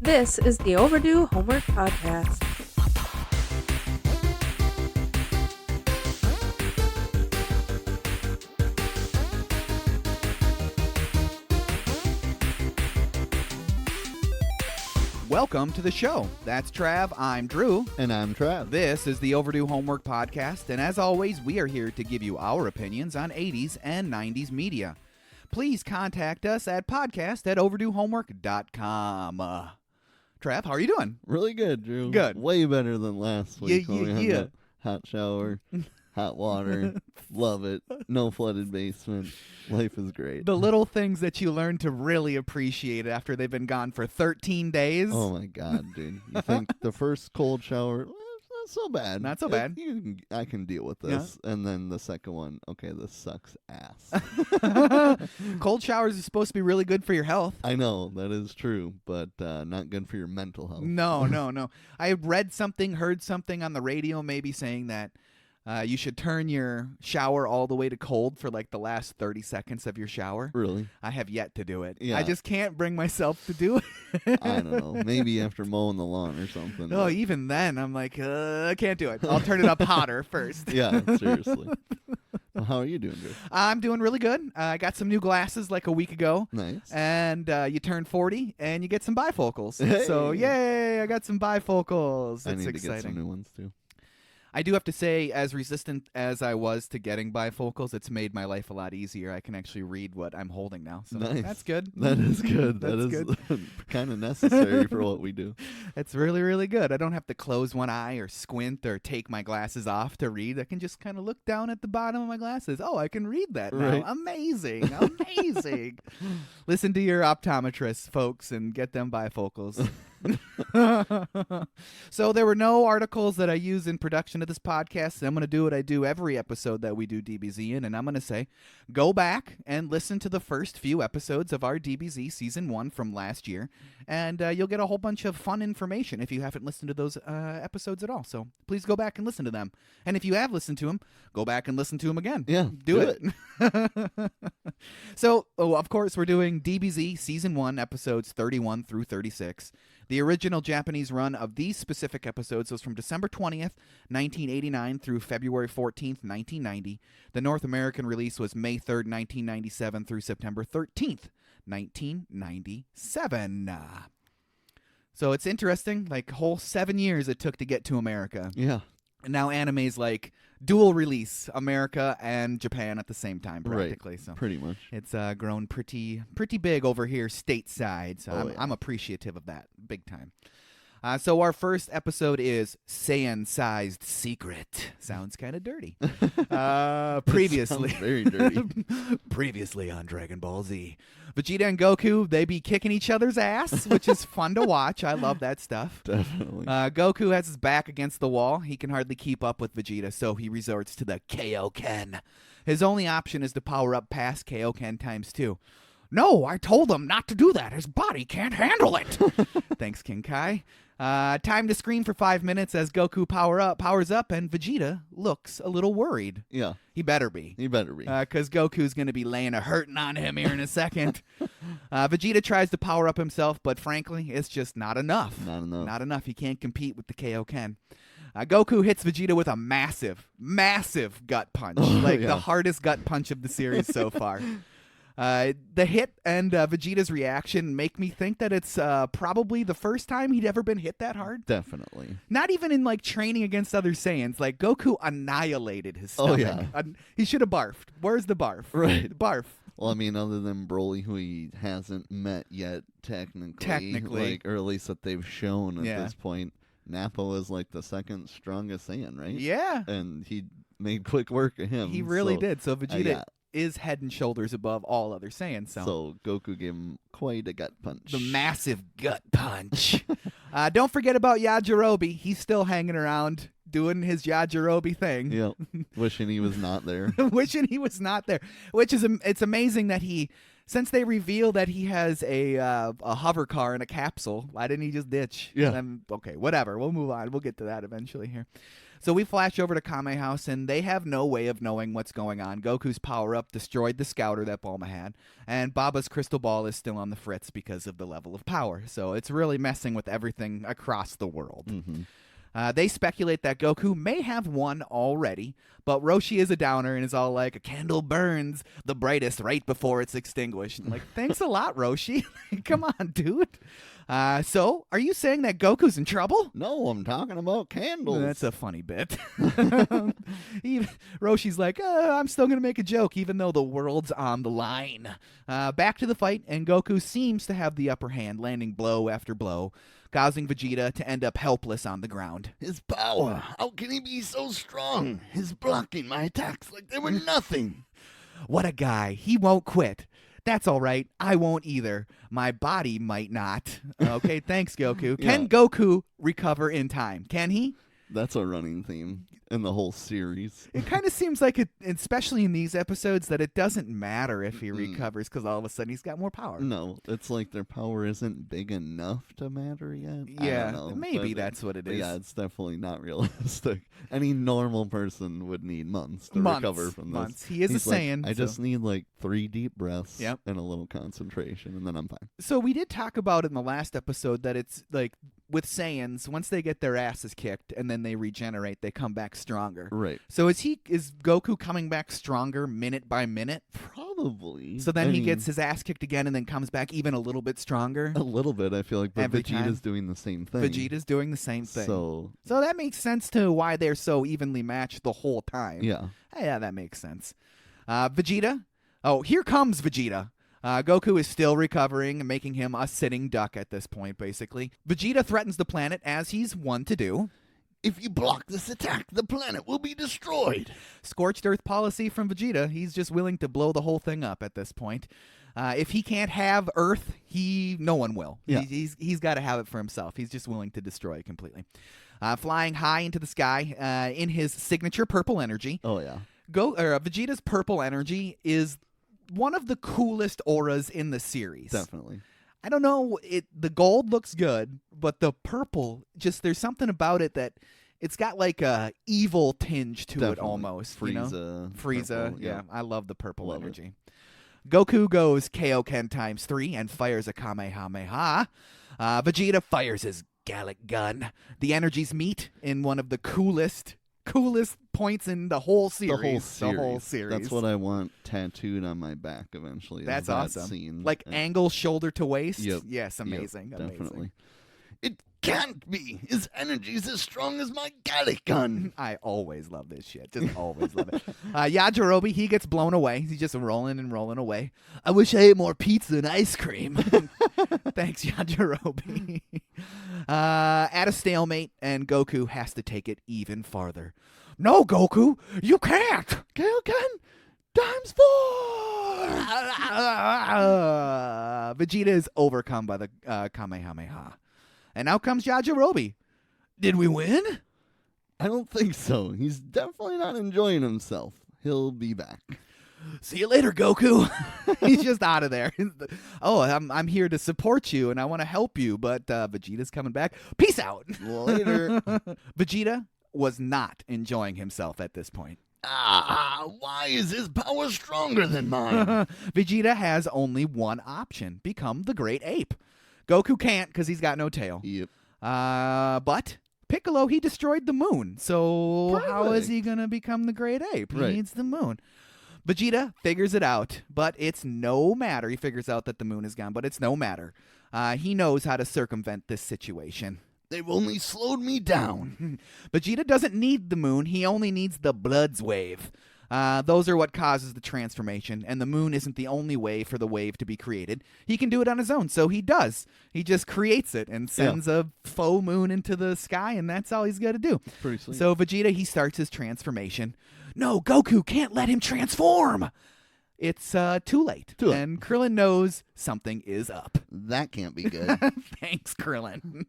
This is the Overdue Homework Podcast. Welcome to the show. That's Trav, I'm Drew. And I'm Trav. This is the Overdue Homework Podcast, and as always, we are here to give you our opinions on 80s and 90s media. Please contact us at podcast@overduehomework.com. Trav, how are you doing? Really good, Drew. Good. Way better than last week when we had yeah. that hot shower, hot water. Love it. No flooded basement. Life is great. The little things that you learn to really appreciate after they've been gone for 13 days. Oh, my God, dude. You think the first cold shower, well, it's not so bad. Not so bad. I can deal with this. Yeah. And then the second one, okay, this sucks ass. Cold showers are supposed to be really good for your health. I know, that is true, but not good for your mental health. No. I read something, heard something on the radio maybe saying that you should turn your shower all the way to cold for like the last 30 seconds of your shower. Really? I have yet to do it. Yeah. I just can't bring myself to do it. I don't know. Maybe after mowing the lawn or something. Oh, even then, I'm like, I can't do it. I'll turn it up hotter first. Yeah, seriously. Well, how are you doing, Drew? I'm doing really good. I got some new glasses like a week ago. Nice. And you turn 40 and you get some bifocals. Hey. So, yay, I got some bifocals. That's I need exciting. to get some new ones, too. I do have to say, as resistant as I was to getting bifocals, it's made my life a lot easier. I can actually read what I'm holding now. So nice. That's good. That is good. That's that is good. kind of necessary for what we do. It's really, really good. I don't have to close one eye or squint or take my glasses off to read. I can just kind of look down at the bottom of my glasses. Oh, I can read that now. Right. Amazing. Amazing. Listen to your optometrists, folks, and get them bifocals. So there were no articles that I use in production of this podcast. I'm going to do what I do every episode that we do DBZ in, and I'm going to say, go back and listen to the first few episodes of our DBZ Season 1 from last year, and you'll get a whole bunch of fun information if you haven't listened to those episodes at all. So please go back and listen to them. And if you have listened to them, go back and listen to them again. Yeah, do it. So, of course, we're doing DBZ Season 1, episodes 31 through 36. The original Japanese run of these specific episodes was from December 20th, 1989 through February 14th, 1990. The North American release was May 3rd, 1997 through September 13th, 1997. So it's interesting, like whole 7 years it took to get to America. Yeah. And now anime's like dual release, America and Japan at the same time, practically. Right. So pretty much. it's grown pretty big over here stateside. So yeah. I'm appreciative of that, big time. So our first episode is Saiyan-Sized Secret. Sounds kind of dirty. Previously, Sounds very dirty. Previously on Dragon Ball Z, Vegeta and Goku, they be kicking each other's ass, which is fun to watch. I love that stuff. Definitely. Goku has his back against the wall. He can hardly keep up with Vegeta, so he resorts to the Kaioken. His only option is to power up past Kaioken times 2. No, I told him not to do that. His body can't handle it. Thanks, King Kai. Time to screen for 5 minutes as Goku powers up, and Vegeta looks a little worried. Yeah. He better be. Because Goku's going to be laying a hurting on him here in a second. Vegeta tries to power up himself, but frankly, it's just not enough. Not enough. He can't compete with the Kaioken. Goku hits Vegeta with a massive gut punch. The hardest gut punch of the series so far. The hit and Vegeta's reaction make me think that it's probably the first time he'd ever been hit that hard. Definitely. Not even in like training against other Saiyans. Like Goku annihilated his stomach. Oh, yeah. He should have barfed. Where's the barf? Right. Barf. Well, I mean, other than Broly, who he hasn't met yet, technically, or at least that they've shown at this point, Nappa was like the second strongest Saiyan, right? Yeah. And he made quick work of him. He really did. So Vegeta yeah. is head and shoulders above all other Saiyans. So Goku gave him quite a gut punch. The massive gut punch. Don't forget about Yajirobe. He's still hanging around doing his Yajirobe thing. Yep. Wishing he was not there. Wishing he was not there. Which is, it's amazing that since they reveal that he has a hover car and a capsule, why didn't he just ditch? Yeah. Okay, whatever. We'll move on. We'll get to that eventually here. So we flash over to Kame House, and they have no way of knowing what's going on. Goku's power-up destroyed the scouter that Bulma had, and Baba's crystal ball is still on the fritz because of the level of power. So it's really messing with everything across the world. They speculate that Goku may have won already, but Roshi is a downer and is all like, a candle burns the brightest right before it's extinguished. I'm like, thanks a lot, Roshi. Come on, dude. So, are you saying that Goku's in trouble? No, I'm talking about candles. That's a funny bit. Roshi's like, I'm still going to make a joke, even though the world's on the line. Back to the fight, and Goku seems to have the upper hand, landing blow after blow, causing Vegeta to end up helpless on the ground. His power, how can he be so strong? He's blocking my attacks like they were nothing. What a guy. He won't quit. That's all right. I won't either. My body might not. Okay, thanks, Goku. Can Goku recover in time? Can he? That's a running theme in the whole series. It kind of seems like, especially in these episodes, that it doesn't matter if he recovers because all of a sudden he's got more power. No, it's like their power isn't big enough to matter yet. Yeah, I don't know, maybe that's what it is. Yeah, it's definitely not realistic. Any normal person would need months to recover from this. He is a Saiyan. I just need like 3 deep breaths and a little concentration, and then I'm fine. So we did talk about in the last episode that it's like with Saiyans, once they get their asses kicked and then they regenerate, they come back stronger. Right. So is Goku coming back stronger minute by minute? Probably. So then he gets his ass kicked again and then comes back even a little bit stronger? A little bit, I feel like. But Vegeta's doing the same thing. Vegeta's doing the same thing. So that makes sense to why they're so evenly matched the whole time. Yeah. Yeah, that makes sense. Vegeta. Oh, here comes Vegeta. Goku is still recovering, making him a sitting duck at this point, basically. Vegeta threatens the planet, as he's wont to do. If you block this attack, the planet will be destroyed. Scorched Earth policy from Vegeta. He's just willing to blow the whole thing up at this point. If he can't have Earth, no one will. Yeah. He's got to have it for himself. He's just willing to destroy it completely. Flying high into the sky in his signature purple energy. Oh, yeah. Vegeta's purple energy is one of the coolest auras in the series. Definitely. I don't know, the gold looks good, but the purple, there's something about it that it's got like a evil tinge to it almost. Frieza. Purple, yeah. I love the purple energy. Goku goes Kaioken times 3 and fires a Kamehameha. Vegeta fires his Gallic gun. The energies meet in one of the coolest points in the whole series. The whole series. That's what I want tattooed on my back eventually. That's awesome. Scene. Like angle shoulder to waist? Yep. Yes, amazing. Yep, definitely. It can't be. His energy's as strong as my Gallic gun. I always love this shit. Just always love it. Yajirobe, he gets blown away. He's just rolling and rolling away. I wish I ate more pizza and ice cream. Thanks, Yajirobe. At a stalemate, and Goku has to take it even farther. No, Goku, you can't. Kaioken times 4. Vegeta is overcome by the Kamehameha. And out comes Yajirobe. Did we win? I don't think so. He's definitely not enjoying himself. He'll be back. See you later, Goku. He's just out of there. Oh, I'm here to support you, and I want to help you, but Vegeta's coming back. Peace out. Later. Vegeta was not enjoying himself at this point. Why is his power stronger than mine? Vegeta has only one option. Become the great ape. Goku can't because he's got no tail. Yep. But Piccolo, he destroyed the moon. So how is he going to become the great ape? He needs the moon. Vegeta figures it out, but it's no matter. He figures out that the moon is gone, but it's no matter. He knows how to circumvent this situation. They've only slowed me down. Vegeta doesn't need the moon. He only needs the Bloods wave. Those are what causes the transformation, and the moon isn't the only way for the wave to be created. He can do it on his own, so he does. He just creates it and sends a faux moon into the sky, and that's all he's got to do. Pretty sweet. So Vegeta, he starts his transformation. No, Goku can't let him transform. It's too late. And Krillin knows something is up. That can't be good. Thanks, Krillin.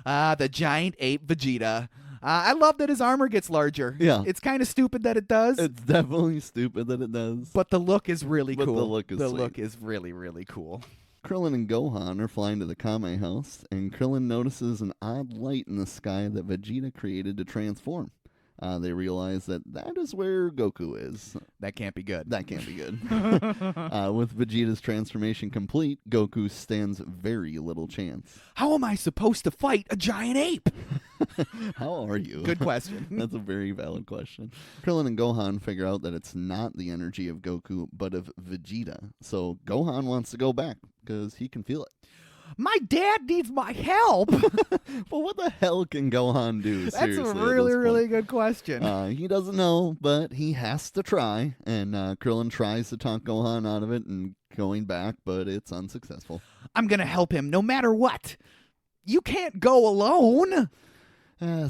The giant ape Vegeta. I love that his armor gets larger. Yeah. It's kind of stupid that it does. It's definitely stupid that it does. But the look is really cool. The look is look is really, really cool. Krillin and Gohan are flying to the Kame house, and Krillin notices an odd light in the sky that Vegeta created to transform. They realize that is where Goku is. That can't be good. That can't be good. With Vegeta's transformation complete, Goku stands very little chance. How am I supposed to fight a giant ape? How are you? Good question. That's a very valid question. Krillin and Gohan figure out that it's not the energy of Goku, but of Vegeta. So Gohan wants to go back because he can feel it. My dad needs my help. Well, what the hell can Gohan do? That's a really good question. He doesn't know, but he has to try. And Krillin tries to talk Gohan out of it and going back, but it's unsuccessful. I'm going to help him no matter what. You can't go alone.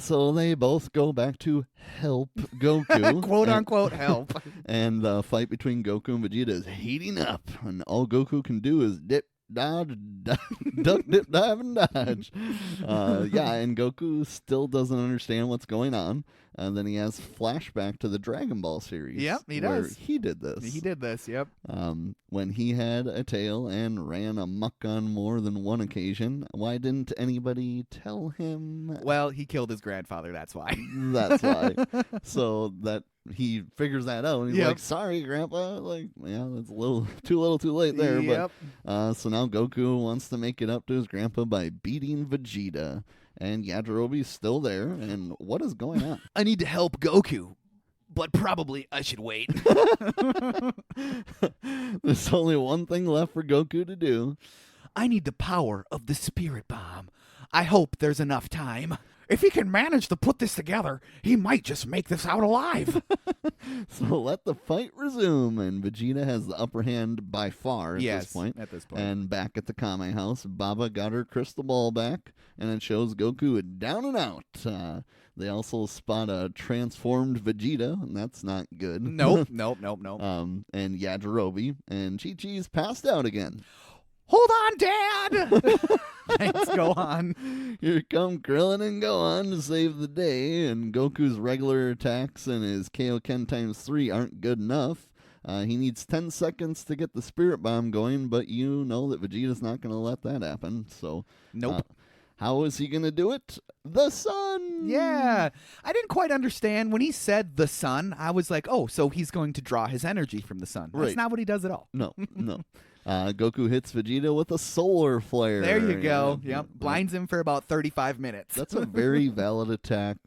So they both go back to help Goku. Quote unquote help. And the fight between Goku and Vegeta is heating up. And all Goku can do is dip, dodge, duck, dip, dive, and dodge. And Goku still doesn't understand what's going on. And then he has flashback to the Dragon Ball series. Yep, he does. He did this. Yep. When he had a tail and ran amok on more than one occasion. Why didn't anybody tell him? Well, he killed his grandfather, that's why. That's why. So that he figures that out. And he's like, sorry, Grandpa. Like, yeah, that's a little too late there. Yep. But so now Goku wants to make it up to his grandpa by beating Vegeta. And Yajirobe's still there. And what is going on? I need to help Goku, but probably I should wait. There's only one thing left for Goku to do. I need the power of the Spirit Bomb. I hope there's enough time. If he can manage to put this together, he might just make this out alive. So let the fight resume, and Vegeta has the upper hand by far at this point. And back at the Kame house, Baba got her crystal ball back, and it shows Goku down and out. They also spot a transformed Vegeta, and that's not good. Nope. And Yajirobe, and Chi-Chi's passed out again. Hold on, Dad! Thanks, Gohan. Here come Krillin and Gohan to save the day, and Goku's regular attacks and his Kaioken ×3 aren't good enough. He needs 10 seconds to get the Spirit Bomb going, but you know that Vegeta's not going to let that happen. So, nope. How is he going to do it? The sun! Yeah. I didn't quite understand. When he said the sun, I was like, oh, so he's going to draw his energy from the sun. That's not what he does at all. No. Goku hits Vegeta with a solar flare. There you go. Yep. Blinds him for about 35 minutes. That's a very valid attack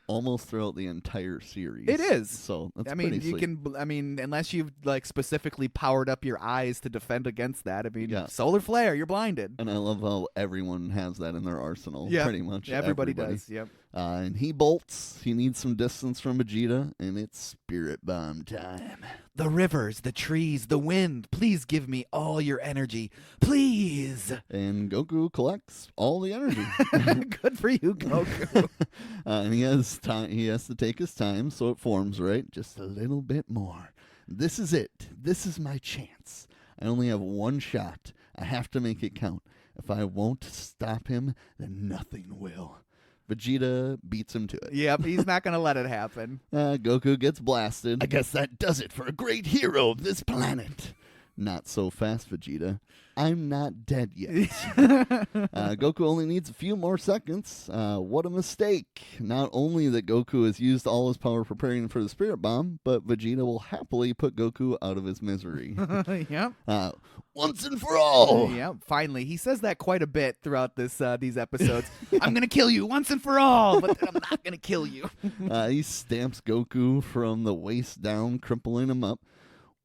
almost throughout the entire series. It is. So that's pretty sweet. Unless you've specifically powered up your eyes to defend against that. Solar flare, you're blinded. And I love how everyone has that in their arsenal. Yeah. Pretty much. Everybody does. Yep. And he bolts. He needs some distance from Vegeta, and it's Spirit Bomb time. The rivers, the trees, the wind, please give me all your energy. Please. And Goku collects all the energy. Good for you, Goku. And he has to take his time, so it forms right. Just a little bit more. This is it. This is my chance. I only have one shot. I have to make it count. If I won't stop him, then nothing will. Vegeta beats him to it. Yep, he's not going to let it happen. Goku gets blasted. I guess that does it for a great hero of this planet. Not so fast, Vegeta. I'm not dead yet. Goku only needs a few more seconds. What a mistake. Not only that Goku has used all his power preparing for the Spirit Bomb, but Vegeta will happily put Goku out of his misery. Yep. Once and for all. Yep, finally. He says that quite a bit throughout these episodes. I'm going to kill you once and for all, but then I'm not going to kill you. He stamps Goku from the waist down, crippling him up.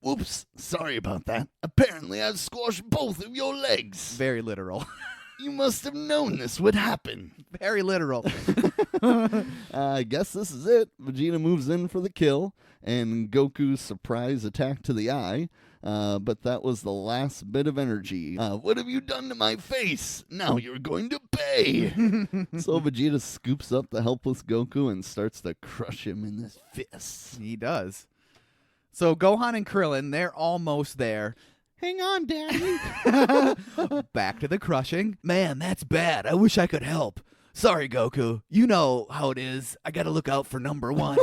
Oops, sorry about that. Apparently I've squashed both of your legs. Very literal. You must have known this would happen. Very literal. I guess this is it. Vegeta moves in for the kill, and Goku's surprise attack to the eye. But that was the last bit of energy. What have you done to my face? Now you're going to pay. So Vegeta scoops up the helpless Goku and starts to crush him in his fists. He does. So Gohan and Krillin, they're almost there. Hang on, Daddy. Back to the crushing. Man, that's bad. I wish I could help. Sorry, Goku. You know how it is. I gotta look out for number one.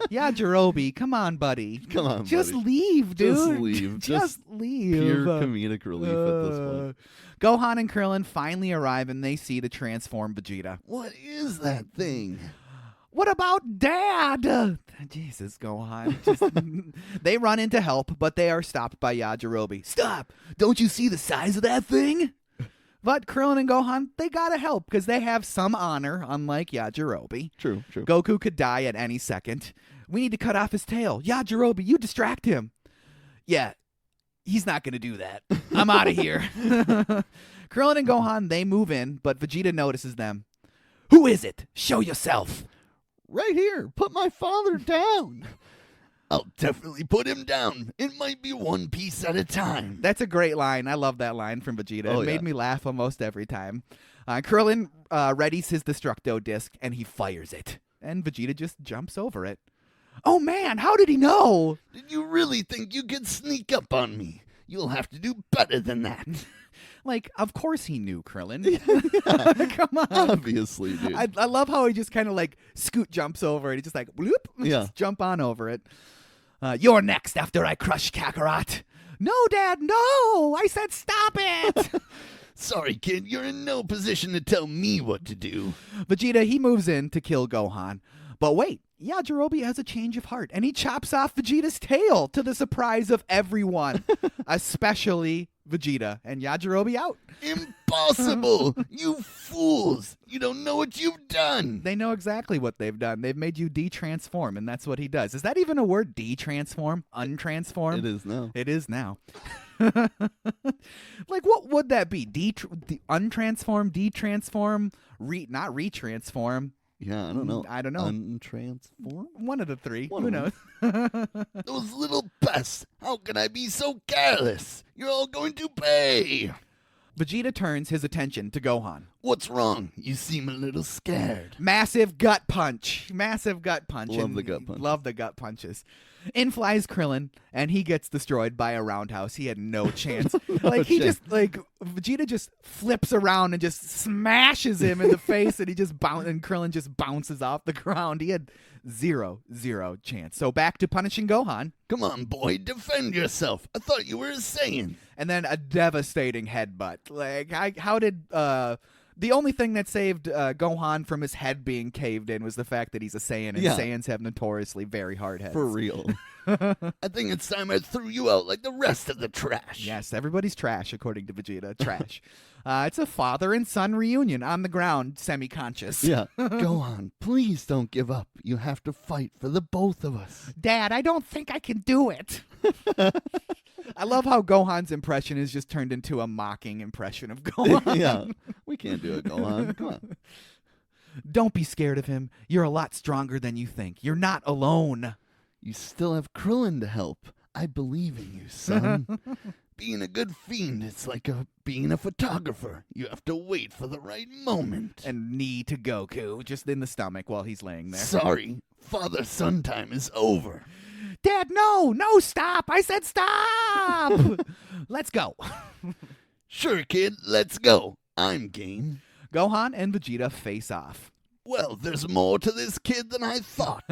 Yajirobe, come on, buddy. Come on, Just buddy. leave, dude. Just leave. Just leave. Pure comedic relief at this point. Gohan and Krillin finally arrive and they see the transformed Vegeta. What is that thing? What about Dad? Jesus, Gohan. They run in to help, but they are stopped by Yajirobe. Stop! Don't you see the size of that thing? But Krillin and Gohan, they gotta help because they have some honor, unlike Yajirobe. True. Goku could die at any second. We need to cut off his tail. Yajirobe, you distract him. Yeah, he's not gonna do that. I'm out of here. Krillin and Gohan, they move in, but Vegeta notices them. Who is it? Show yourself. Right here. Put my father down. I'll definitely put him down. It might be one piece at a time. That's a great line. I love that line from Vegeta. Oh, it made me laugh almost every time. Krillin readies his Destructo disc, and he fires it. And Vegeta just jumps over it. Oh, man, how did he know? Did you really think you could sneak up on me? You'll have to do better than that. Like, of course he knew, Krillin. Come on. Obviously, dude. I love how he just kind of like scoot jumps over it. He just like, bloop, just jump on over it. You're next after I crush Kakarot. No, Dad, no. I said stop it. Sorry, kid. You're in no position to tell me what to do. Vegeta, he moves in to kill Gohan. But wait, Yajirobe has a change of heart, and he chops off Vegeta's tail to the surprise of everyone, especially Vegeta. And Yajirobe out. Impossible! You fools! You don't know what you've done! They know exactly what they've done. They've made you de-transform, and that's what he does. Is that even a word, de-transform? Untransform? It is now. It is now. Like, what would that be? Untransform, de-transform, not retransform. Yeah, I don't know. Untransform? One of the three. Who knows? Those little pests! How can I be so careless? You're all going to pay! Vegeta turns his attention to Gohan. What's wrong? You seem a little scared. Massive gut punch. Massive gut punch. Love the gut punch. Love the gut punches. In flies Krillin, and he gets destroyed by a roundhouse. He had no chance. Vegeta just flips around and just smashes him in the face, and and Krillin just bounces off the ground. He had zero chance. So back to punishing Gohan. Come on, boy, defend yourself. I thought you were a Saiyan. And then a devastating headbutt. Like, how did the only thing that saved Gohan from his head being caved in was the fact that he's a Saiyan, and Saiyans have notoriously very hard heads. For real. I think it's time I threw you out like the rest of the trash. Yes, everybody's trash, according to Vegeta. Trash. It's a father and son reunion on the ground, semi-conscious. Yeah. Gohan, please don't give up. You have to fight for the both of us. Dad, I don't think I can do it. I love how Gohan's impression is just turned into a mocking impression of Gohan. Yeah, we can't do it, Gohan. Come on. Don't be scared of him. You're a lot stronger than you think. You're not alone. You still have Krillin to help. I believe in you, son. Being a good fiend, it's like being a photographer. You have to wait for the right moment. And knee to Goku, just in the stomach while he's laying there. Sorry, father-son time is over. Dad, no, stop. I said stop. Let's go. Sure, kid, let's go. I'm game. Gohan and Vegeta face off. Well, there's more to this kid than I thought.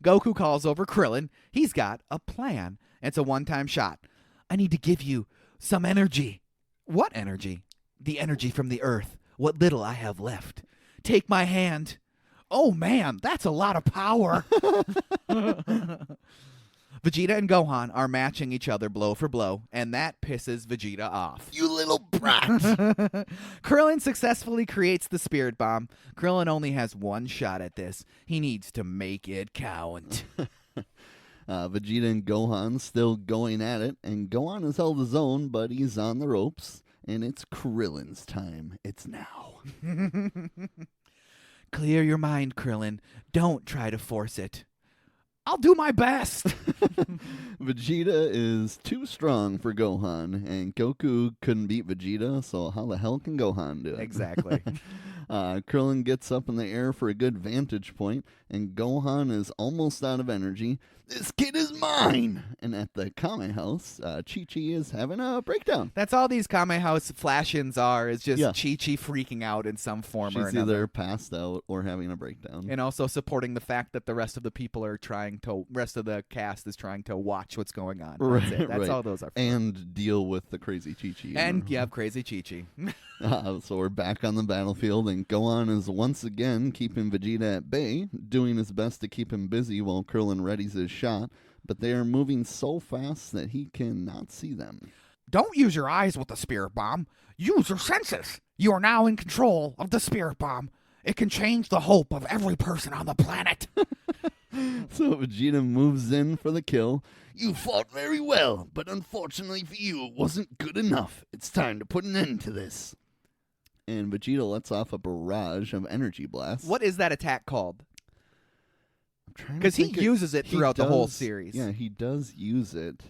Goku calls over Krillin. He's got a plan. It's a one-time shot. I need to give you some energy. What energy? The energy from the earth. What little I have left. Take my hand. Oh, man, that's a lot of power. Vegeta and Gohan are matching each other blow for blow, and that pisses Vegeta off. You little brat! Krillin successfully creates the Spirit Bomb. Krillin only has one shot at this. He needs to make it count. Vegeta and Gohan still going at it, and Gohan has held his own, but he's on the ropes, and it's Krillin's time. It's now. Clear your mind, Krillin. Don't try to force it. I'll do my best. Vegeta is too strong for Gohan, and Goku couldn't beat Vegeta, so how the hell can Gohan do it? Exactly. Krillin gets up in the air for a good vantage point, and Gohan is almost out of energy. This kid is mine! And at the Kame house, Chi-Chi is having a breakdown. That's all these Kame house flash-ins are, is just Yeah. Chi-Chi freaking out in some form or She's another. either passed out or having a breakdown. And also supporting the fact that the rest of the people are rest of the cast is trying to watch what's going on. That's it. That's right. all those are for. And deal with the crazy Chi-Chi. And you have crazy Chi-Chi. So we're back on the battlefield, and Gohan is once again keeping Vegeta at bay, doing his best to keep him busy while Krillin readies his shot, but they are moving so fast that he cannot see them. Don't use your eyes with the spirit bomb. Use your senses. You are now in control of the spirit bomb. It can change the hope of every person on the planet. So Vegeta moves in for the kill. You fought very well, but unfortunately for you, it wasn't good enough. It's time to put an end to this. And Vegeta lets off a barrage of energy blasts. What is that attack called? Because he uses it throughout the whole series. Yeah, he does use it.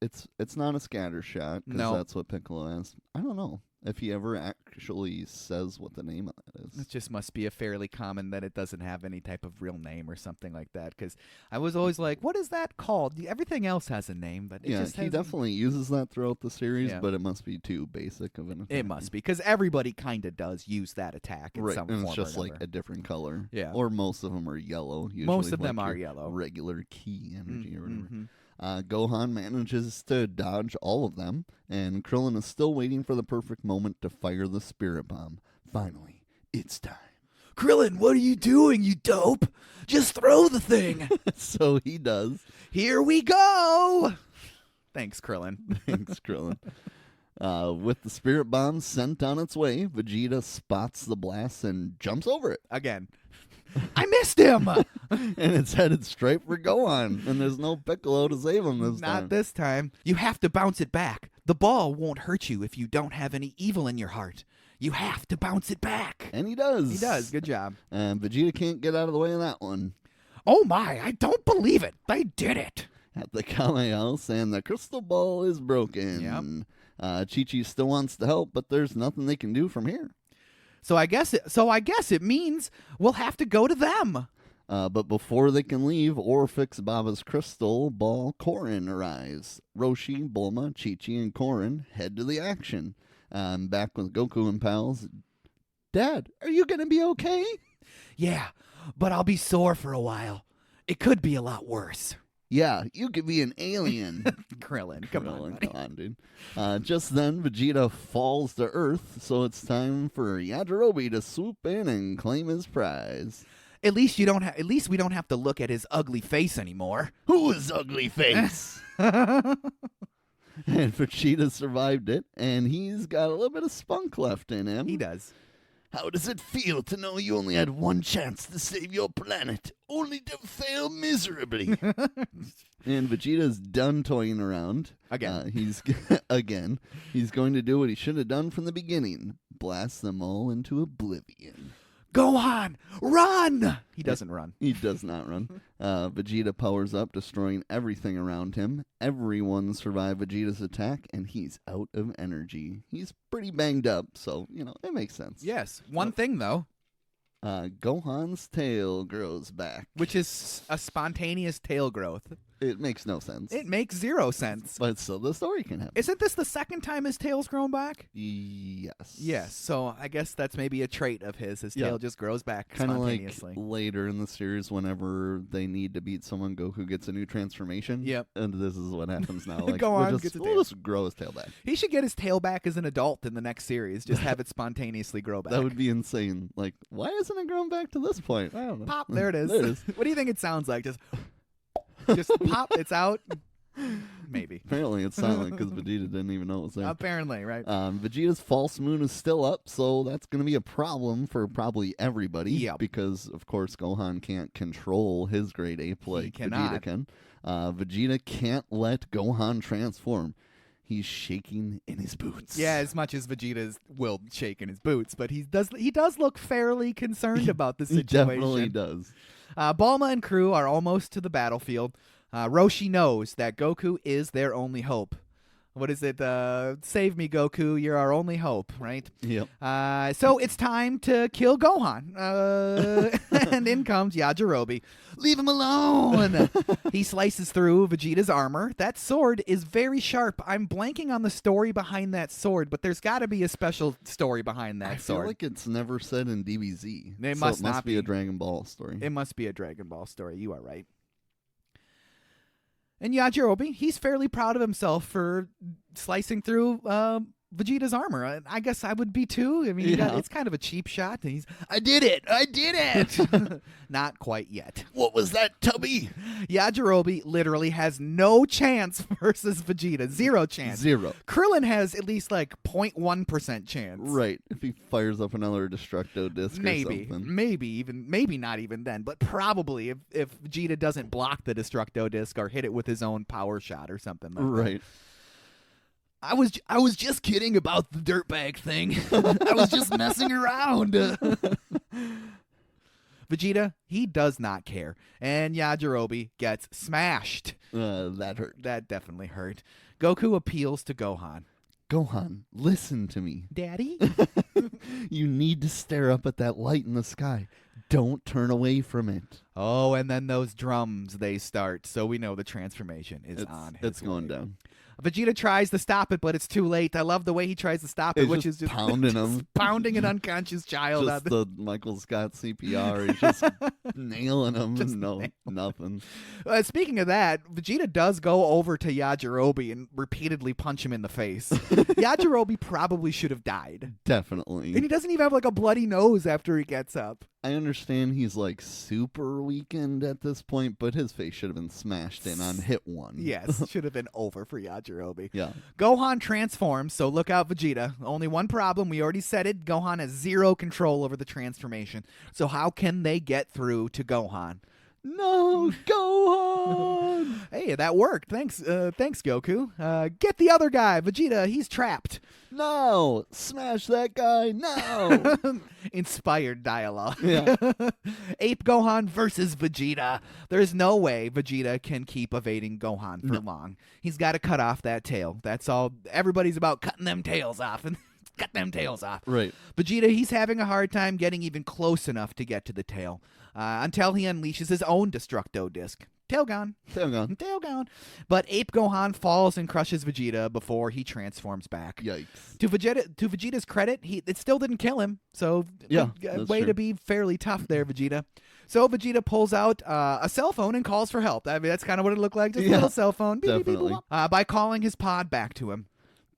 It's not a scatter shot, because No. that's what Piccolo has. I don't know if he ever actually says what the name of it is. It just must be a fairly common that it doesn't have any type of real name or something like that. Because I was always like, what is that called? Everything else has a name, but it Yeah, just he has definitely uses that throughout the series, Yeah. but it must be too basic of an attack. It must be, because everybody kind of does use that attack in Right, some and form it's just or like another. a different color. Yeah. Or most of them are yellow. Usually, Most of like them are your yellow. Regular key energy or whatever. Mhm. Gohan manages to dodge all of them, and Krillin is still waiting for the perfect moment to fire the spirit bomb. Finally, it's time. Krillin, what are you doing, you dope? Just throw the thing. So he does. Here we go. Thanks, Krillin. Thanks, Krillin. With the spirit bomb sent on its way, Vegeta spots the blast and jumps over it. Again. I missed him. And it's headed straight for Gohan, and there's no Piccolo to save him this time. Not this time. You have to bounce it back. The ball won't hurt you if you don't have any evil in your heart. You have to bounce it back. And he does. He does. Good job. And Vegeta can't get out of the way of that one. Oh my, I don't believe it. They did it. At the Kame house, and the crystal ball is broken. Yep. Chi-Chi still wants to help, but there's nothing they can do from here. So I guess it means we'll have to go to them. But before they can leave or fix Baba's crystal ball, Korin arrives. Roshi, Bulma, Chi-Chi, and Korin head to the action. Back with Goku and pals. Dad, are you going to be okay? Yeah, but I'll be sore for a while. It could be a lot worse. Yeah, you could be an alien. Krillin, come on, buddy. Come on, dude. Just then, Vegeta falls to Earth, so it's time for Yajirobe to swoop in and claim his prize. At least we don't have to look at his ugly face anymore. Who is ugly face? And Vegeta survived it, and he's got a little bit of spunk left in him. He does. How does it feel to know you only had one chance to save your planet, only to fail miserably? And Vegeta's done toying around. Again. He's going to do what he should have done from the beginning. Blast them all into oblivion. Gohan, run! He doesn't run. He does not run. Vegeta powers up, destroying everything around him. Everyone survived Vegeta's attack, and he's out of energy. He's pretty banged up, so, it makes sense. Yes. One thing, though. Gohan's tail grows back. Which is a spontaneous tail growth. It makes no sense. It makes zero sense. But so the story can happen. Isn't this the second time his tail's grown back? Yes. Yes, so I guess that's maybe a trait of his. His tail just grows back Kind of like spontaneously. later in the series, whenever they need to beat someone, Goku gets a new transformation. Yep. And this is what happens now. Like, Gohan gets a tail. we'll just grow his tail back. He should get his tail back as an adult in the next series. Just have it spontaneously grow back. That would be insane. Like, why isn't it grown back to this point? I don't know. Pop, there it is. There it is. What do you think it sounds like? Just pop, it's out. Maybe. Apparently it's silent because Vegeta didn't even know it was there. Apparently, right? Vegeta's false moon is still up, so that's going to be a problem for probably everybody. Yep. Because, of course, Gohan can't control his grade ape like Vegeta can. Vegeta can't let Gohan transform. He's shaking in his boots. Yeah, as much as Vegeta will shake in his boots, but he does look fairly concerned about the situation. He definitely does. Bulma and crew are almost to the battlefield. Roshi knows that Goku is their only hope. what is it? Save me, Goku. You're our only hope, right? Yep. So it's time to kill Gohan. And in comes Yajirobe. Leave him alone. He slices through Vegeta's armor. That sword is very sharp. I'm blanking on the story behind that sword, but there's got to be a special story behind that sword. I feel like it's never said in DBZ. It must not be a Dragon Ball story. It must be a Dragon Ball story. You are right. And Yajirobe, he's fairly proud of himself for slicing through Vegeta's armor. I guess I would be too. I mean, it's kind of a cheap shot. And I did it. Not quite yet. What was that, Tubby? Yajirobe literally has no chance versus Vegeta. Zero chance. Zero. Krillin has at least like 0.1% chance. Right. If he fires up another Destructo Disc or something. Maybe not even then. But probably if Vegeta doesn't block the Destructo Disc or hit it with his own power shot or something like that. Right. I was just kidding about the dirtbag thing. I was just messing around. Vegeta, he does not care. And Yajirobe gets smashed. That hurt. That definitely hurt. Goku appeals to Gohan. Gohan, listen to me. Daddy? You need to stare up at that light in the sky. Don't turn away from it. Oh, and then those drums, they start. So we know the transformation is on. It's going down. Vegeta tries to stop it, but it's too late. I love the way he tries to stop it, which is just pounding him, pounding an unconscious child. Just the Michael Scott CPR. He's just nailing him. Nothing. Speaking of that, Vegeta does go over to Yajirobe and repeatedly punch him in the face. Yajirobe probably should have died. Definitely. And he doesn't even have like a bloody nose after he gets up. I understand he's like super weakened at this point, but his face should have been smashed in on hit one. Yes, should have been over for Yajirobe. Yeah. Gohan transforms, so look out, Vegeta. Only one problem, we already said it. Gohan has zero control over the transformation. So how can they get through to Gohan? No, Gohan! Hey, that worked. Thanks, Goku. Get the other guy, Vegeta. He's trapped. No, smash that guy. No. Inspired dialogue. Yeah. Ape Gohan versus Vegeta. There's no way Vegeta can keep evading Gohan for long. He's got to cut off that tail. That's all. Everybody's about cutting them tails off. And cut them tails off. Right. Vegeta, he's having a hard time getting even close enough to get to the tail. Until he unleashes his own Destructo Disc. Tail gone. But Ape Gohan falls and crushes Vegeta before he transforms back. Yikes. To Vegeta's credit, it still didn't kill him. So way to be fairly tough there, Vegeta. So Vegeta pulls out a cell phone and calls for help. I mean, that's kind of what it looked like, just a little cell phone. Beep, beep, beep, beep. By calling his pod back to him.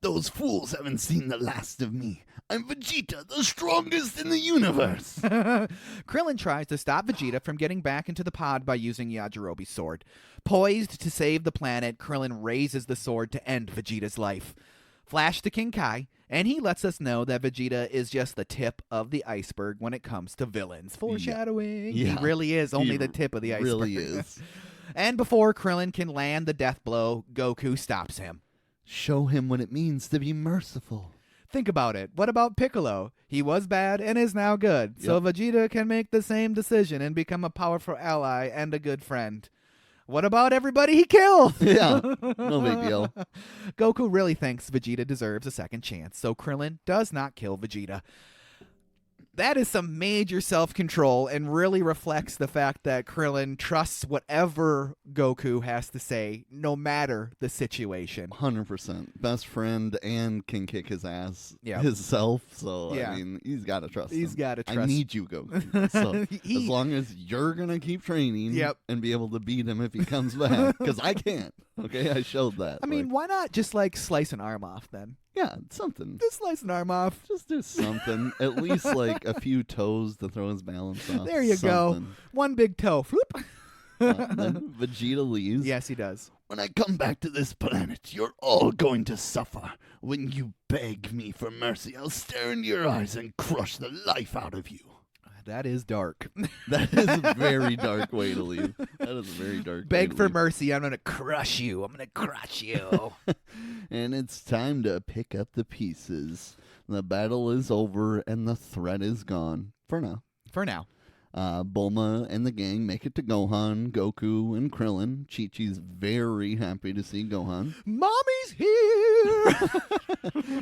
Those fools haven't seen the last of me. I'm Vegeta, the strongest in the universe. Krillin tries to stop Vegeta from getting back into the pod by using Yajirobe's sword. Poised to save the planet, Krillin raises the sword to end Vegeta's life. Flash to King Kai, and he lets us know that Vegeta is just the tip of the iceberg when it comes to villains. Foreshadowing. Yeah. He really is only the tip of the iceberg. Really is. And before Krillin can land the death blow, Goku stops him. Show him what it means to be merciful. Think about it. What about Piccolo? He was bad and is now good. Yep. So Vegeta can make the same decision and become a powerful ally and a good friend. What about everybody he killed? Yeah, no big deal. Goku really thinks Vegeta deserves a second chance, so Krillin does not kill Vegeta. That is some major self-control and really reflects the fact that Krillin trusts whatever Goku has to say, no matter the situation. 100%. Best friend and can kick his ass himself. So, I mean, he's got to trust him. He's got to trust I need you, Goku. So, as long as you're going to keep training and be able to beat him if he comes back. Because I can't. Okay, I showed that. I mean, why not just, slice an arm off then? Yeah, something. Just slice an arm off. Just do something. At least, a few toes to throw his balance off. There you go. One big toe. Then Vegeta leaves. Yes, he does. When I come back to this planet, you're all going to suffer. When you beg me for mercy, I'll stare into your eyes and crush the life out of you. That is dark. That is a very dark way to leave. That is a very dark Beg way to for leave. mercy. I'm going to crush you. I'm going to crush you. And it's time to pick up the pieces. The battle is over and the threat is gone. For now. Bulma and the gang make it to Gohan, Goku, and Krillin. Chi-Chi's very happy to see Gohan. Mommy's here!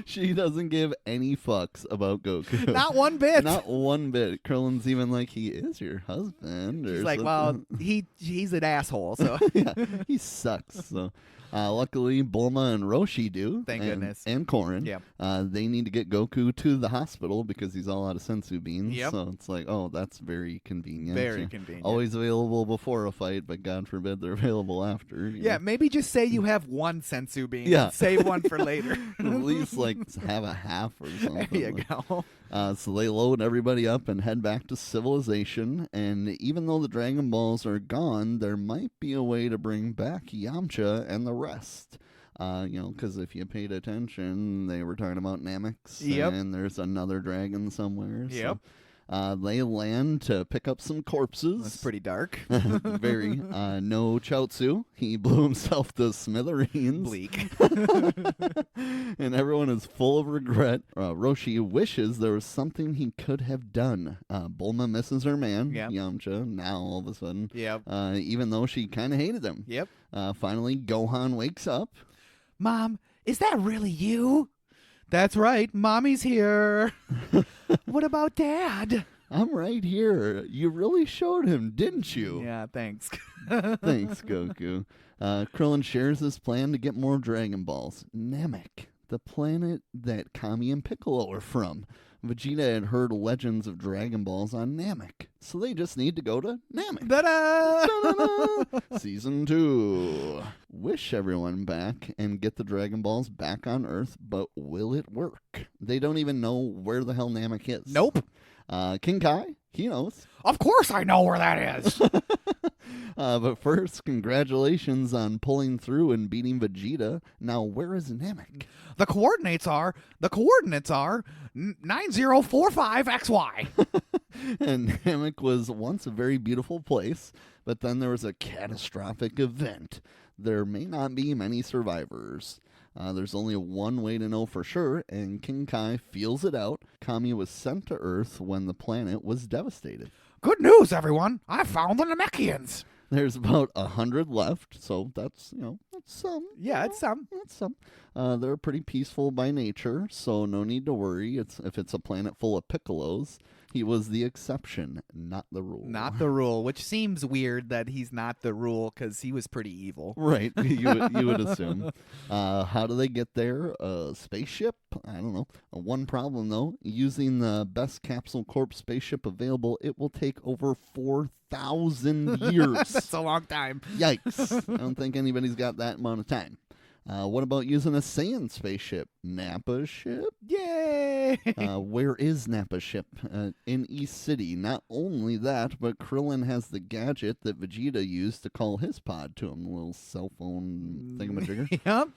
She doesn't give any fucks about Goku. Not one bit. Not one bit. Krillin's even like, he is your husband. She's like, well, he's an asshole, so. Yeah, he sucks. So. Luckily, Bulma and Roshi do. Thank goodness. And Korin. Yep. They need to get Goku to the hospital because he's all out of sensu beans. Yep. So it's like, oh, that's very convenient. Very convenient. Always available before a fight, but God forbid they're available after. Yeah, maybe just say you have one sensu bean. Yeah. Save one for later. At least have a half or something. There you go. So they load everybody up and head back to civilization. And even though the Dragon Balls are gone, there might be a way to bring back Yamcha and the rest. Because if you paid attention, they were talking about Nameks. Yep. And there's another dragon somewhere. Yep. So, they land to pick up some corpses. That's pretty dark. Very. No Chaozu. He blew himself to smithereens. Bleak. And everyone is full of regret. Roshi wishes there was something he could have done. Bulma misses her man, Yamcha, now all of a sudden. Yep. Even though she kind of hated him. Yep. Finally, Gohan wakes up. Mom, is that really you? That's right. Mommy's here. What about Dad? I'm right here. You really showed him, didn't you? Yeah, thanks. Thanks, Goku. Krillin shares his plan to get more Dragon Balls. Namek, the planet that Kami and Piccolo are from. Vegeta had heard legends of Dragon Balls on Namek, so they just need to go to Namek. Ta-da! Ta-da! Season 2. Wish everyone back and get the Dragon Balls back on Earth, but will it work? They don't even know where the hell Namek is. Nope. King Kai, he knows. Of course I know where that is. But first, congratulations on pulling through and beating Vegeta. Now, where is Namek? The coordinates are 9045XY. And Namek was once a very beautiful place, but then there was a catastrophic event. There may not be many survivors. There's only one way to know for sure, and King Kai feels it out. Kami was sent to Earth when the planet was devastated. Good news, everyone. I found the Namekians. There's about 100 left, so that's some. Yeah, it's some. It's some. They're pretty peaceful by nature, so no need to worry. If it's a planet full of Piccolos. He was the exception, not the rule. Not the rule, which seems weird that he's not the rule because he was pretty evil. Right, you would assume. How do they get there? A spaceship? I don't know. One problem, though. Using the best Capsule Corp spaceship available, it will take over 4,000 years. That's a long time. Yikes. I don't think anybody's got that amount of time. What about using a Saiyan spaceship? Nappa ship? Yay! Where is Nappa ship? In East City. Not only that, but Krillin has the gadget that Vegeta used to call his pod to him. A little cell phone thingamajigger. Yep.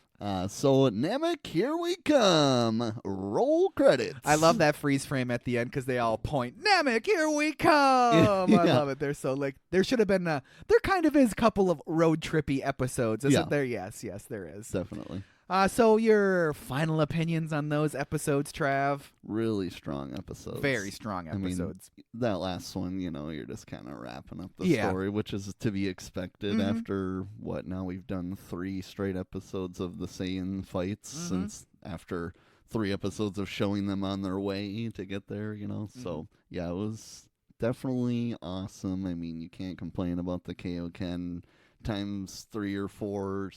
So, Namek, here we come. Roll credits. I love that freeze frame at the end because they all point, Namek, here we come. Yeah. I love it. They're so there should have been there kind of is a couple of road trippy episodes, isn't there? Yes, there is. Definitely. So your final opinions on those episodes, Trav? Really strong episodes. Very strong episodes. I mean, that last one, you're just kind of wrapping up the story, which is to be expected after, now we've done 3 straight episodes of the Saiyan fights since after 3 episodes of showing them on their way to get there, So, yeah, it was definitely awesome. I mean, you can't complain about the Kaioken times 3 or 4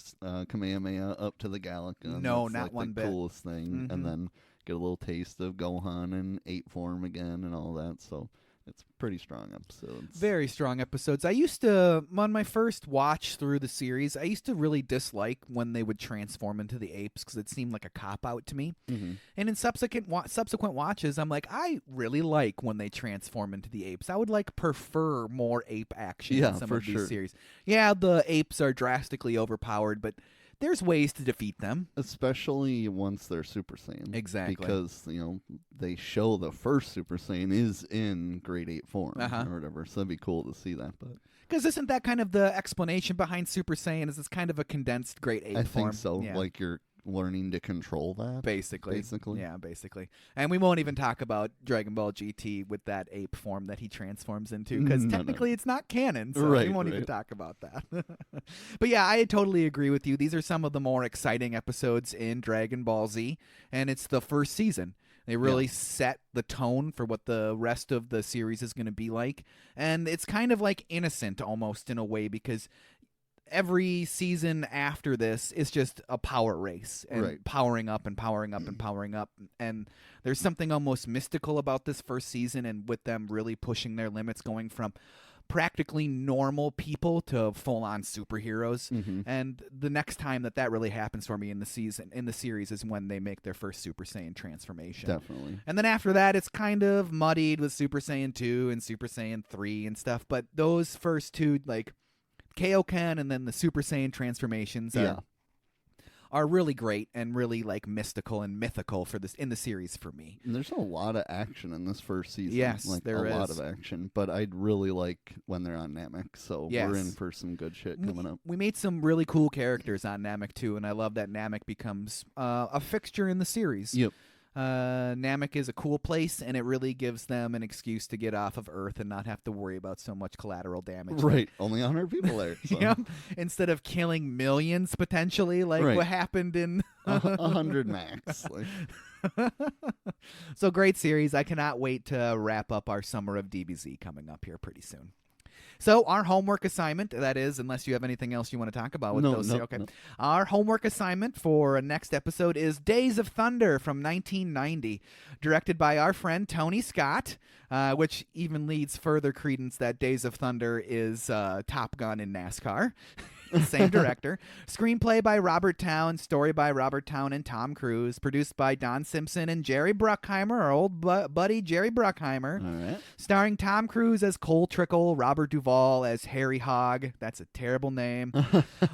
Kamehameha up to the Galaga. No, that's not like one the bit. coolest thing. And then get a little taste of Gohan in 8 form again and all that. So it's pretty strong episodes. Very strong episodes. I used to, on my first watch through the series, I used to really dislike when they would transform into the apes because it seemed like a cop-out to me. And in subsequent watches, I'm like, I really like when they transform into the apes. I would prefer more ape action in some of these series. Yeah, the apes are drastically overpowered, but there's ways to defeat them. Especially once they're Super Saiyan. Exactly. Because, they show the first Super Saiyan is in grade 8 form or whatever. So that'd be cool to see that. But because isn't that kind of the explanation behind Super Saiyan? Is it's kind of a condensed grade 8 form? I think so. Yeah. Like your learning to control that. Basically. Yeah, basically. And we won't even talk about Dragon Ball GT with that ape form that he transforms into, because technically it's not canon, so we won't even talk about that. But yeah, I totally agree with you. These are some of the more exciting episodes in Dragon Ball Z, and it's the first season. They really set the tone for what the rest of the series is going to be like. And it's kind of like innocent almost in a way, because every season after this is just a power race and powering up and powering up and powering up. And there's something almost mystical about this first season, and with them really pushing their limits, going from practically normal people to full-on superheroes. And the next time that really happens for me in the series is when they make their first Super Saiyan transformation. Definitely. And then after that, it's kind of muddied with Super Saiyan 2 and Super Saiyan 3 and stuff. But those first two, like Kaioken and then the Super Saiyan transformations, are really great and really like mystical and mythical for this in the series for me. And there's a lot of action in this first season. Yes, like there is a lot of action. But I'd really like when they're on Namek, so we're in for some good shit coming up. We made some really cool characters on Namek too, and I love that Namek becomes a fixture in the series. Yep. Namek is a cool place, and it really gives them an excuse to get off of Earth and not have to worry about so much collateral damage. Right, only 100 people there. So. Yep. Instead of killing millions potentially, like what happened in 100 max. So great series. I cannot wait to wrap up our Summer of DBZ coming up here pretty soon. So our homework assignment, that is, unless you have anything else you want to talk about with those. Okay. No. Our homework assignment for next episode is Days of Thunder from 1990, directed by our friend Tony Scott, which even leads further credence that Days of Thunder is Top Gun in NASCAR. Same director. Screenplay by Robert Towne. Story by Robert Towne and Tom Cruise. Produced by Don Simpson and Jerry Bruckheimer, our old buddy Jerry Bruckheimer. All right. Starring Tom Cruise as Cole Trickle, Robert Duvall as Harry Hogg. That's a terrible name.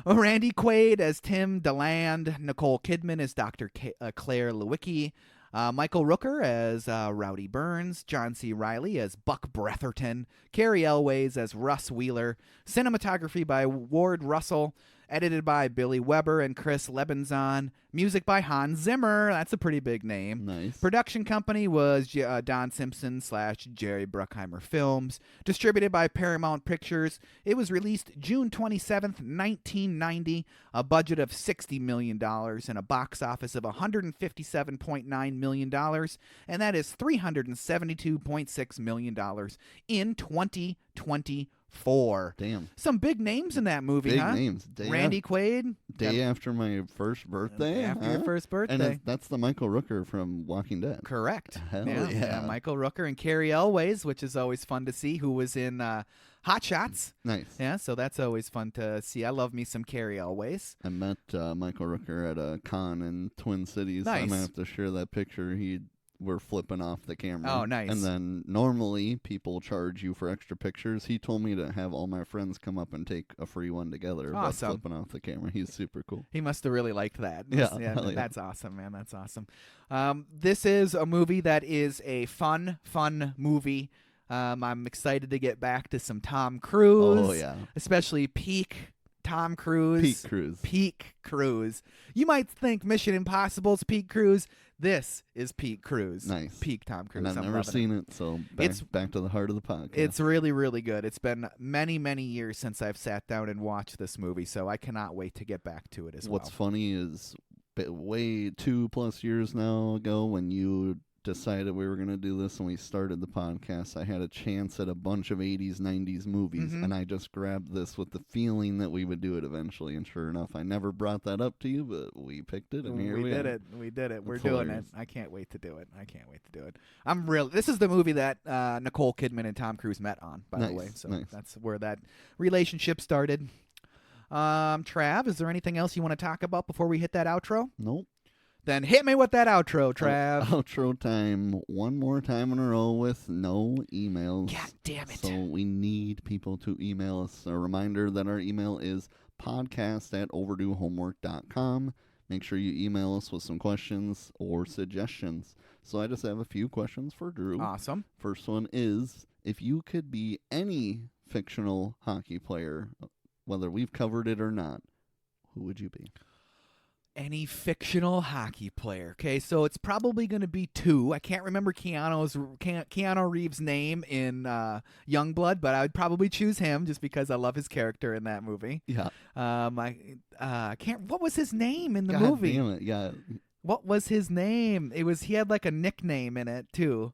Randy Quaid as Tim DeLand. Nicole Kidman as Dr. Claire Lewicki. Michael Rooker as Rowdy Burns, John C. Reilly as Buck Bretherton, Carrie Elways as Russ Wheeler, cinematography by Ward Russell, edited by Billy Weber and Chris Lebenzon, music by Hans Zimmer. That's a pretty big name. Nice. Production company was Don Simpson / Jerry Bruckheimer Films, distributed by Paramount Pictures. It was released June 27th, 1990, a budget of $60 million and a box office of $157.9 million, and that is $372.6 million in 2024. Damn. Some big names in that movie, huh? Big names. Randy Quaid. Day after my first birthday. After your first birthday. And that's the Michael Rooker from Walking Dead. Correct. Hell yeah. Michael Rooker and Carrie Elways, which is always fun to see, who was in Hot Shots. Nice. Yeah, so that's always fun to see. I love me some Carrie Elways. I met Michael Rooker at a con in Twin Cities. Nice. I'm going to have to share that picture. We're flipping off the camera. Oh, nice. And then normally people charge you for extra pictures. He told me to have all my friends come up and take a free one together. Awesome. By flipping off the camera. He's super cool. He must have really liked that. Yeah. That's awesome, man. That's awesome. This is a movie that is a fun movie. I'm excited to get back to some Tom Cruise. Oh, yeah. Especially peak Tom Cruise. Peak Cruise. You might think Mission Impossible's Peak Cruise. This is Peak Cruise. Nice. Peak Tom Cruise. And I've never seen it, so back to the heart of the podcast. It's really, really good. It's been many, many years since I've sat down and watched this movie, so I cannot wait to get back to it as well. What's funny is way 2+ years now ago when you decided we were going to do this and we started the podcast, I had a chance at a bunch of 80s, 90s movies, and I just grabbed this with the feeling that we would do it eventually, and sure enough, I never brought that up to you, but we picked it, and here we did are. it. We did it. We're It's doing hilarious. it. I can't wait to do it. This is the movie that Nicole Kidman and Tom Cruise met on, by the way, so that's where that relationship started. Trav, is there anything else you want to talk about before we hit that outro? Nope. Then hit me with that outro, Trav. Outro time, one more time in a row with no emails. God damn it. So we need people to email us. A reminder that our email is podcast@overduehomework.com. Make sure you email us with some questions or suggestions. So I just have a few questions for Drew. Awesome. First one is, if you could be any fictional hockey player, whether we've covered it or not, who would you be? Any fictional hockey player. Okay, so it's probably going to be 2. I can't remember Keanu Reeves' name in Youngblood, but I would probably choose him just because I love his character in that movie. Yeah. I can't. What was his name in the God movie? Damn it. Yeah. What was his name? He had like a nickname in it too,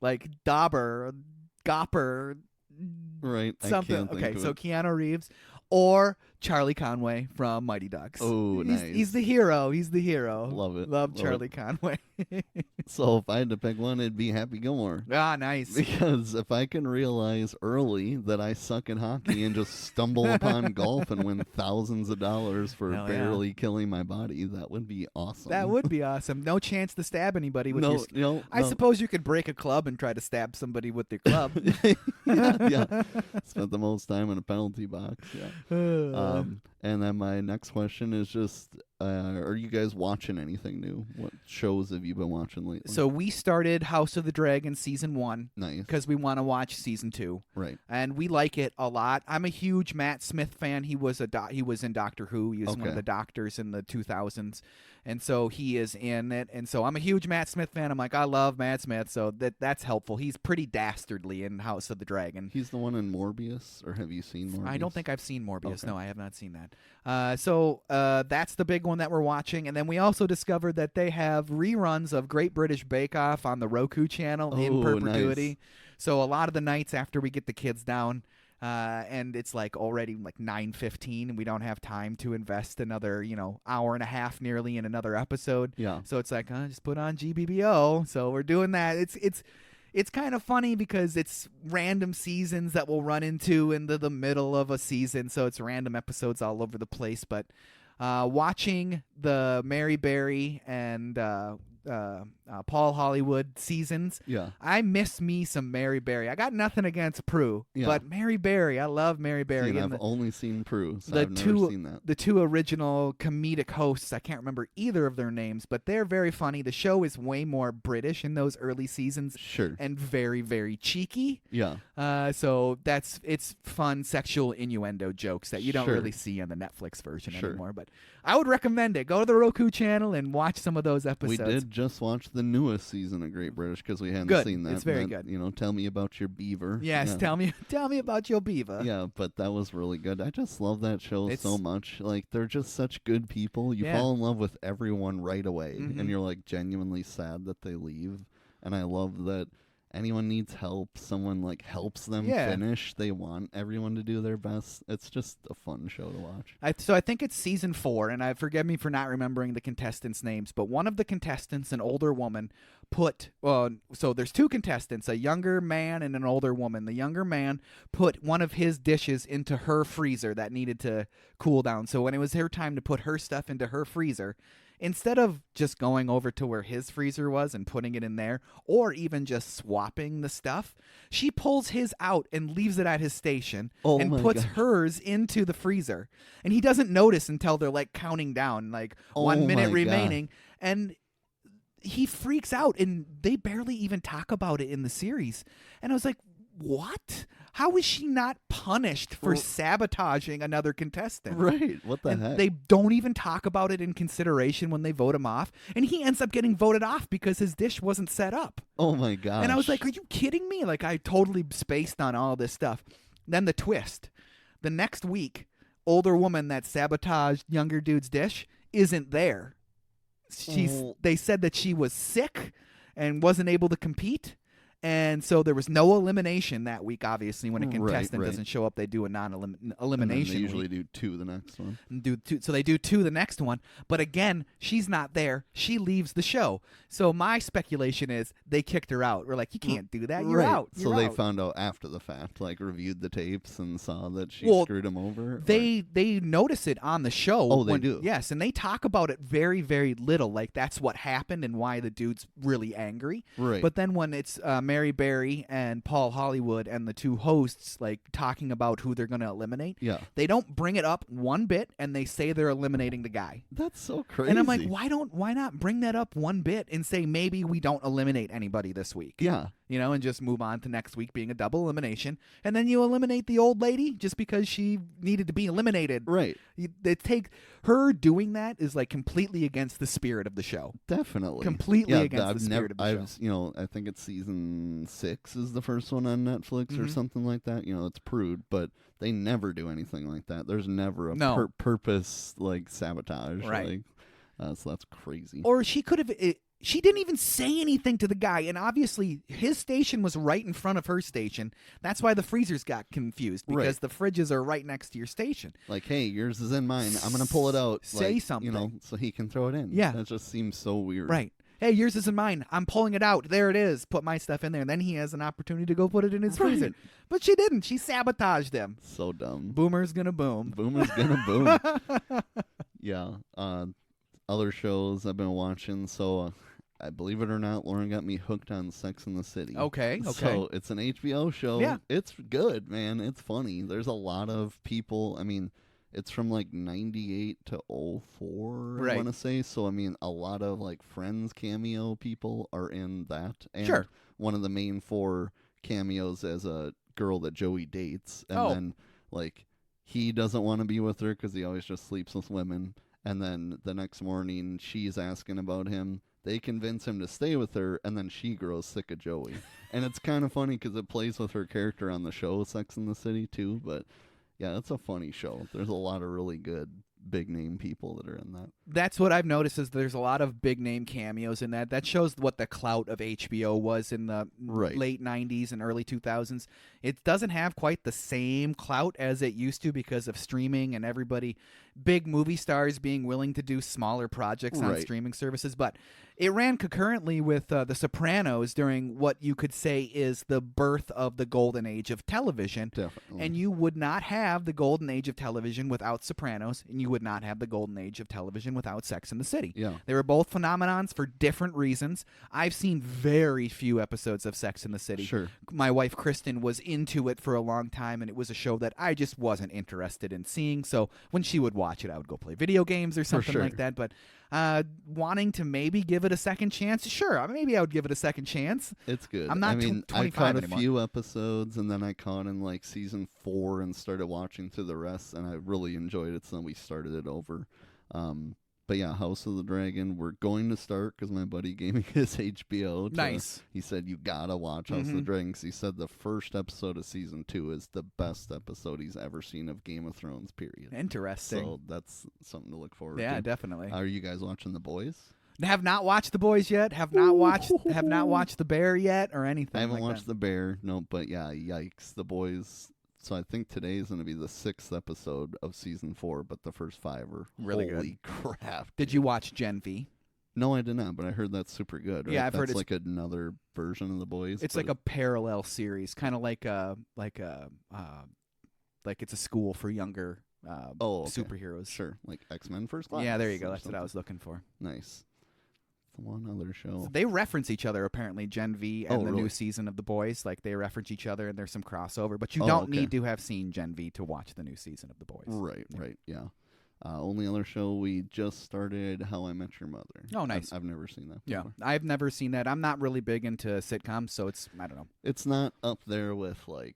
like Dauber, Gopper. Right. Something. I can't think Okay, of so it. Keanu Reeves or Charlie Conway from Mighty Ducks. Oh, nice. He's the hero. He's the hero. Love it. Love Charlie Conway. So if I had to pick one, it'd be Happy Gilmore. Ah, nice. Because if I can realize early that I suck at hockey and just stumble upon golf and win thousands of dollars for Hell yeah. barely killing my body, that would be awesome. That would be awesome. No chance to stab anybody with your... No, I suppose you could break a club and try to stab somebody with your club. yeah. Spent the most time in a penalty box. Yeah. And then my next question is just, are you guys watching anything new? What shows have you been watching lately? So we started House of the Dragon Season 1. Nice. Because we want to watch Season 2. Right. And we like it a lot. I'm a huge Matt Smith fan. He was in Doctor Who. He was one of the doctors in the 2000s. And so he is in it. And so I'm a huge Matt Smith fan. I'm like, I love Matt Smith. So that's helpful. He's pretty dastardly in House of the Dragon. He's the one in Morbius, or have you seen Morbius? I don't think I've seen Morbius. Okay. No, I have not seen that. So that's the big one that we're watching. And then we also discovered that they have reruns of Great British Bake Off on the Roku channel in perpetuity. Nice. So a lot of the nights after we get the kids down, and it's like already like 9:15, and we don't have time to invest another hour and a half nearly in another episode. Yeah. So it's like just put on GBBO. So we're doing that. It's kind of funny because it's random seasons that we'll run into the middle of a season, so it's random episodes all over the place. But watching the Mary Berry and Paul Hollywood seasons, Yeah. I miss me some Mary Berry. I got nothing against Prue, but Mary Berry, I love Mary Berry. See, and I've only seen Prue, so I've never seen that. The 2 original comedic hosts, I can't remember either of their names, but they're very funny. The show is way more British in those early seasons. Sure. And very, very cheeky. Yeah. So it's fun sexual innuendo jokes that you don't really see on the Netflix version anymore. But I would recommend it. Go to the Roku channel and watch some of those episodes. We did just watch the newest season of Great British because we hadn't seen that. It's very good. Tell me about your beaver. Yes, tell me about your beaver. Yeah, but that was really good. I just love that show so much. Like, they're just such good people. You fall in love with everyone right away, and you're like genuinely sad that they leave. And I love that anyone needs help, someone like helps them finish. They want everyone to do their best. It's just a fun show to watch. So I think it's season 4, and forgive me for not remembering the contestants' names, but one of the contestants, an older woman, so there's 2 contestants, a younger man and an older woman. The younger man put one of his dishes into her freezer that needed to cool down. So when it was her time to put her stuff into her freezer, instead of just going over to where his freezer was and putting it in there, or even just swapping the stuff, she pulls his out and leaves it at his station and puts hers into the freezer. And he doesn't notice until they're like counting down, like 1 minute remaining. And he freaks out, and they barely even talk about it in the series. And I was like, what? How is she not punished for sabotaging another contestant? Right. What the heck? They don't even talk about it in consideration when they vote him off. And he ends up getting voted off because his dish wasn't set up. Oh, my gosh. And I was like, are you kidding me? Like, I totally spaced on all this stuff. Then the twist. The next week, older woman that sabotaged younger dude's dish isn't there. They said that she was sick and wasn't able to compete. And so there was no elimination that week, obviously. When a contestant doesn't show up, they do a non-elimination. They usually do 2 the next one. So they do 2 the next one. But again, she's not there. She leaves the show. So my speculation is they kicked her out. We're like, you can't do that. You're out. So they found out after the fact, like reviewed the tapes and saw that she screwed him over? They notice it on the show. Oh, they do? Yes, and they talk about it very, very little. Like, that's what happened and why the dude's really angry. Right. But then when it's Mary Berry and Paul Hollywood and the 2 hosts like talking about who they're going to eliminate, they don't bring it up one bit, and they say they're eliminating the guy. That's so crazy. And I'm like, why not bring that up one bit and say maybe we don't eliminate anybody this week? Yeah. and just move on to next week being a double elimination. And then you eliminate the old lady just because she needed to be eliminated. Right. Her doing that is like completely against the spirit of the show. Definitely. Completely against the spirit of the show. I think it's season 6 is the first one on Netflix or something like that. It's Prude, but they never do anything like that. There's never a purpose like sabotage. Right. So that's crazy. Or she could have... She didn't even say anything to the guy, and obviously his station was right in front of her station. That's why the freezers got confused, because the fridges are right next to your station. Like, hey, yours is in mine. I'm going to pull it out. Say something. So he can throw it in. Yeah. That just seems so weird. Right. Hey, yours is in mine. I'm pulling it out. There it is. Put my stuff in there. And then he has an opportunity to go put it in his freezer. But she didn't. She sabotaged him. So dumb. Boomer's going to boom. Boomer's going to boom. Yeah. Other shows I've been watching, so... I believe it or not, Lauren got me hooked on Sex and the City. Okay. So it's an HBO show. Yeah. It's good, man. It's funny. There's a lot of people. I mean, it's from like 98 to 04, I want to say. So, I mean, a lot of like Friends cameo people are in that. And one of the main 4 cameos as a girl that Joey dates. And then, like, he doesn't want to be with her because he always just sleeps with women. And then the next morning, she's asking about him. They convince him to stay with her, and then she grows sick of Joey. And it's kind of funny because it plays with her character on the show, Sex and the City, too. But, yeah, it's a funny show. There's a lot of really good big-name people that are in that. That's what I've noticed is there's a lot of big-name cameos in that. That shows what the clout of HBO was in the late 90s and early 2000s. It doesn't have quite the same clout as it used to because of streaming and everybody, big movie stars being willing to do smaller projects on streaming services. But it ran concurrently with The Sopranos during what you could say is the birth of the golden age of television. Definitely. And you would not have the golden age of television without Sopranos, and you would not have the golden age of television without Sex and the City. Yeah. They were both phenomenons for different reasons. I've seen very few episodes of Sex and the City. Sure. My wife, Kristen, was into it for a long time, and it was a show that I just wasn't interested in seeing. So when she would watch it, I would go play video games or something like that. But wanting to maybe give it a second chance, sure, maybe I would give it a second chance. It's good. I'm not I mean, 25 I caught anymore. a few episodes, and then I caught in like season 4 and started watching through the rest, and I really enjoyed it, so then we started it over. But yeah, House of the Dragon, we're going to start because my buddy gave me his HBO. Nice. He said, you gotta watch House of the Dragon, because he said the first episode of season 2 is the best episode he's ever seen of Game of Thrones, period. Interesting. So that's something to look forward to. Yeah, definitely. Are you guys watching The Boys? Have not watched The Boys yet. Have not watched The Bear yet or anything. I haven't like watched that. The Bear, no, but yeah, yikes. The Boys. So I think today is going to be the 6th episode of season 4, but the first 5 are really holy crap. Did you watch Gen V? No, I did not, but I heard that's super good. Right? Yeah, I've heard it's it's like another version of The Boys. It's like a parallel series, kind of like it's a school for younger superheroes. Sure, like X-Men First Class. Yeah, there you go. That's what I was looking for. Nice. One other show. So they reference each other, apparently, Gen V and the really? new season of The Boys. Like, they reference each other, and there's some crossover. But you don't need to have seen Gen V to watch the new season of The Boys. Right, yeah. Only other show, we just started How I Met Your Mother. Oh, nice. I've never seen that before. Yeah, I've never seen that. I'm not really big into sitcoms, so I don't know. It's not up there with, like,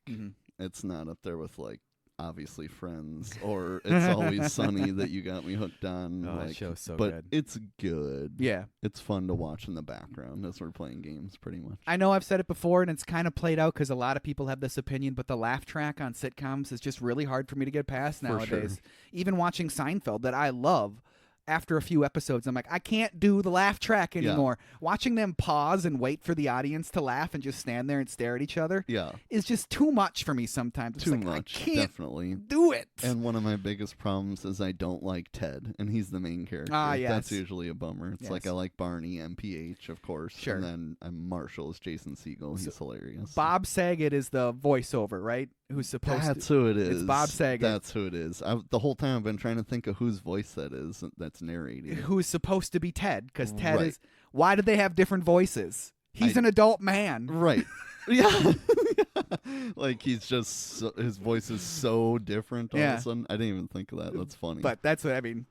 it's not up there with, like, obviously Friends or It's Always Sunny that you got me hooked on. Oh, that show's so but good. It's good. Yeah. It's fun to watch in the background as we're playing games, pretty much. I know I've said it before, and it's kind of played out because a lot of people have this opinion, but the laugh track on sitcoms is just really hard for me to get past nowadays. Sure. Even watching Seinfeld, that I love, after a few episodes, I'm like, I can't do the laugh track anymore. Yeah. Watching them pause and wait for the audience to laugh and just stand there and stare at each other is just too much for me sometimes. It's too like, much, I can't definitely do it. And one of my biggest problems is I don't like Ted, and he's the main character. Yes. That's usually a bummer. It's like I like Barney, MPH, of course. Sure. And then Marshall is Jason Segel. He's hilarious. Bob Saget is the voiceover, right? Who's supposed That's to... who it is. It's Bob Saget. That's who it is. The whole time I've been trying to think of whose voice that is that's narrating. Who's supposed to be Ted, because Ted is... Why did they have different voices? He's an adult man. Right. Yeah. Like he's just his voice is so different all of a sudden. I didn't even think of that. That's funny. But that's what I mean.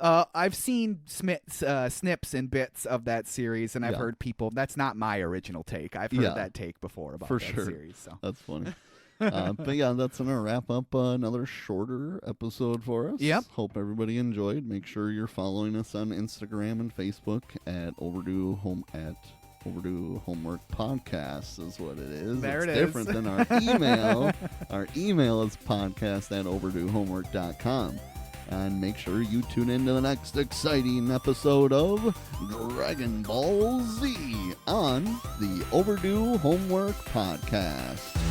I've seen snips and bits of that series, and I've heard people. That's not my original take. I've heard that take before about that series. So that's funny. But yeah, that's gonna wrap up another shorter episode for us. Yep. Hope everybody enjoyed. Make sure you're following us on Instagram and Facebook at Overdue Homework Podcast is what it is. It's different than our email. Our email is podcast@overduehomework.com. And make sure you tune in to the next exciting episode of Dragon Ball Z on the Overdue Homework Podcast.